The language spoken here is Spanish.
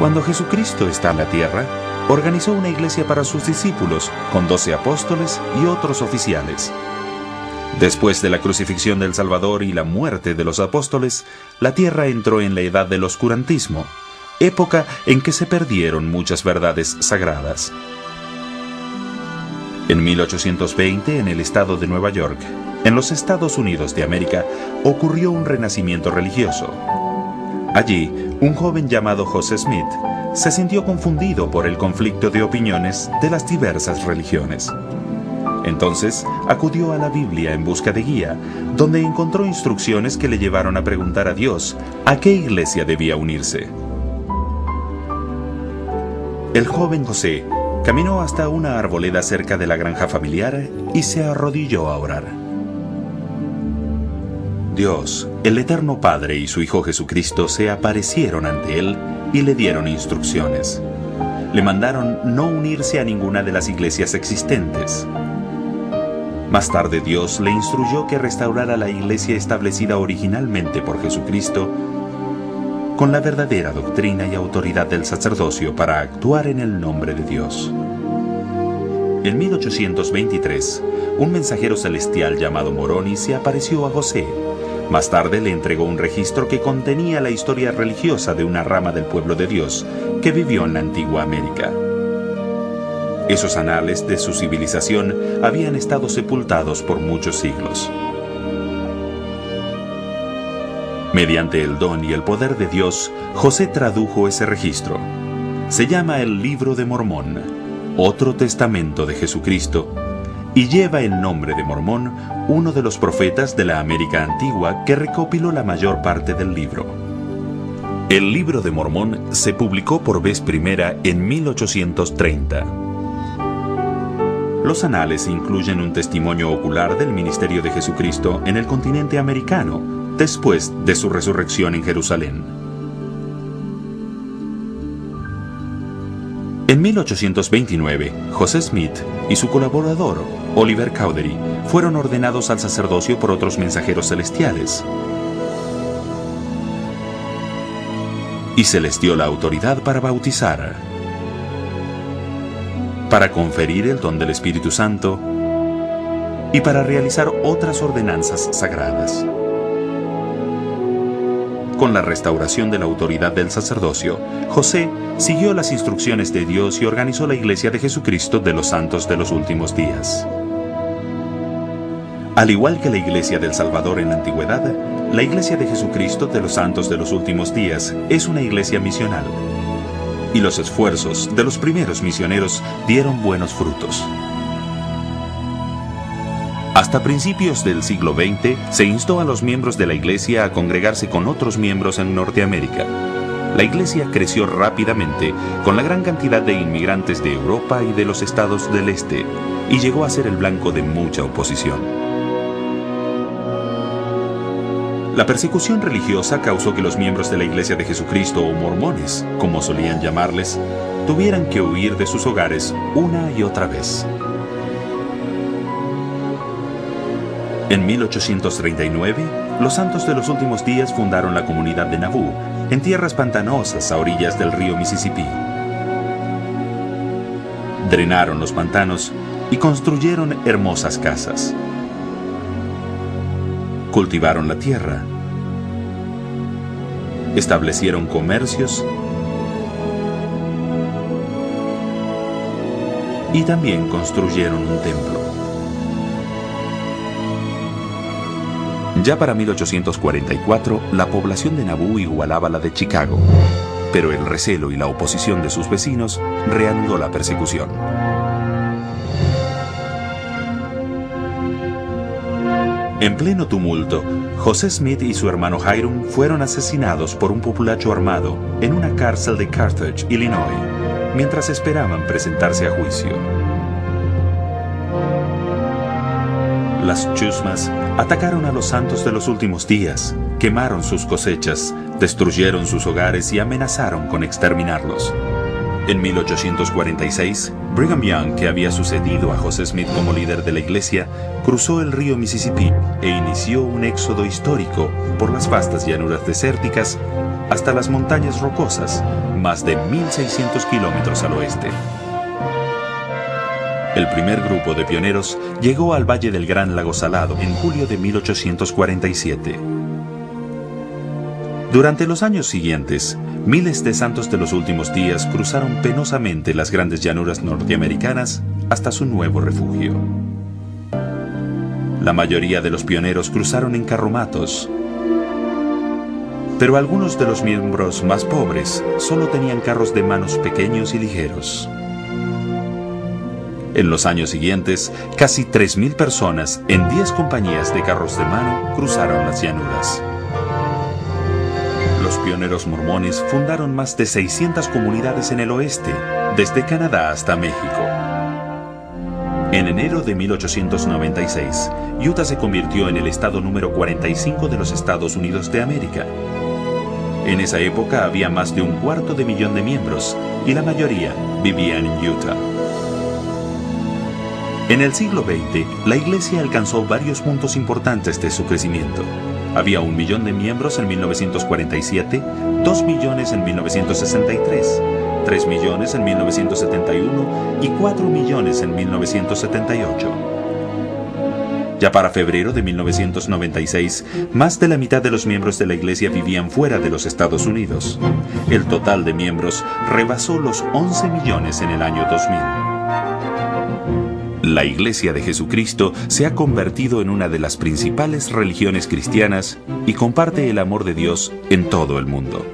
Cuando Jesucristo está en la tierra, organizó una iglesia para sus discípulos, con 12 apóstoles y otros oficiales. Después de la crucifixión del Salvador y la muerte de los apóstoles, la tierra entró en la edad del oscurantismo, época en que se perdieron muchas verdades sagradas. En 1820, en el estado de Nueva York, en los Estados Unidos de América, ocurrió un renacimiento religioso. Allí, un joven llamado José Smith se sintió confundido por el conflicto de opiniones de las diversas religiones. Entonces, acudió a la Biblia en busca de guía, donde encontró instrucciones que le llevaron a preguntar a Dios a qué iglesia debía unirse. El joven José caminó hasta una arboleda cerca de la granja familiar y se arrodilló a orar. Dios, el Eterno Padre y su Hijo Jesucristo se aparecieron ante él y le dieron instrucciones. Le mandaron no unirse a ninguna de las iglesias existentes. Más tarde Dios le instruyó que restaurara la iglesia establecida originalmente por Jesucristo con la verdadera doctrina y autoridad del sacerdocio para actuar en el nombre de Dios. En 1823, un mensajero celestial llamado Moroni se apareció a José. Más tarde le entregó un registro que contenía la historia religiosa de una rama del pueblo de Dios que vivió en la antigua América. Esos anales de su civilización habían estado sepultados por muchos siglos. Mediante el don y el poder de Dios, José tradujo ese registro. Se llama el Libro de Mormón, otro testamento de Jesucristo, y lleva el nombre de Mormón, uno de los profetas de la América antigua que recopiló la mayor parte del libro. El Libro de Mormón se publicó por vez primera en 1830. Los anales incluyen un testimonio ocular del ministerio de Jesucristo en el continente americano, después de su resurrección en Jerusalén. En 1829, José Smith y su colaborador, Oliver Cowdery, fueron ordenados al sacerdocio por otros mensajeros celestiales. Y se les dio la autoridad para bautizar, para conferir el don del Espíritu Santo y para realizar otras ordenanzas sagradas. Con la restauración de la autoridad del sacerdocio, José siguió las instrucciones de Dios y organizó la Iglesia de Jesucristo de los Santos de los Últimos Días. Al igual que la Iglesia del Salvador en la antigüedad, la Iglesia de Jesucristo de los Santos de los Últimos Días es una iglesia misional, y los esfuerzos de los primeros misioneros dieron buenos frutos. Hasta principios del siglo XX se instó a los miembros de la Iglesia a congregarse con otros miembros en Norteamérica. La Iglesia creció rápidamente con la gran cantidad de inmigrantes de Europa y de los estados del este, y llegó a ser el blanco de mucha oposición. La persecución religiosa causó que los miembros de la Iglesia de Jesucristo, o mormones, como solían llamarles, tuvieran que huir de sus hogares una y otra vez. En 1839, los Santos de los Últimos Días fundaron la comunidad de Nauvoo, en tierras pantanosas a orillas del río Mississippi. Drenaron los pantanos y construyeron hermosas casas. Cultivaron la tierra. Establecieron comercios y también construyeron un templo. Ya para 1844, la población de Nauvoo igualaba la de Chicago, pero el recelo y la oposición de sus vecinos reanudó la persecución. En pleno tumulto, José Smith y su hermano Hiram fueron asesinados por un populacho armado en una cárcel de Carthage, Illinois, mientras esperaban presentarse a juicio. Las chusmas atacaron a los santos de los últimos días, quemaron sus cosechas, destruyeron sus hogares y amenazaron con exterminarlos. En 1846, Brigham Young, que había sucedido a José Smith como líder de la iglesia, cruzó el río Mississippi e inició un éxodo histórico por las vastas llanuras desérticas hasta las montañas rocosas, más de 1.600 kilómetros al oeste. El primer grupo de pioneros llegó al Valle del Gran Lago Salado en julio de 1847. Durante los años siguientes, miles de santos de los últimos días cruzaron penosamente las grandes llanuras norteamericanas hasta su nuevo refugio. La mayoría de los pioneros cruzaron en carromatos, pero algunos de los miembros más pobres solo tenían carros de manos pequeños y ligeros. En los años siguientes, casi 3.000 personas en 10 compañías de carros de mano cruzaron las llanuras. Los pioneros mormones fundaron más de 600 comunidades en el oeste, desde Canadá hasta México. En enero de 1896, Utah se convirtió en el estado número 45 de los Estados Unidos de América. En esa época había más de 250.000 de miembros y la mayoría vivían en Utah. En el siglo XX, la Iglesia alcanzó varios puntos importantes de su crecimiento. Había 1 millón de miembros en 1947, 2 millones en 1963, 3 millones en 1971 y 4 millones en 1978. Ya para febrero de 1996, más de la mitad de los miembros de la Iglesia vivían fuera de los Estados Unidos. El total de miembros rebasó los 11 millones en el año 2000. La Iglesia de Jesucristo se ha convertido en una de las principales religiones cristianas y comparte el amor de Dios en todo el mundo.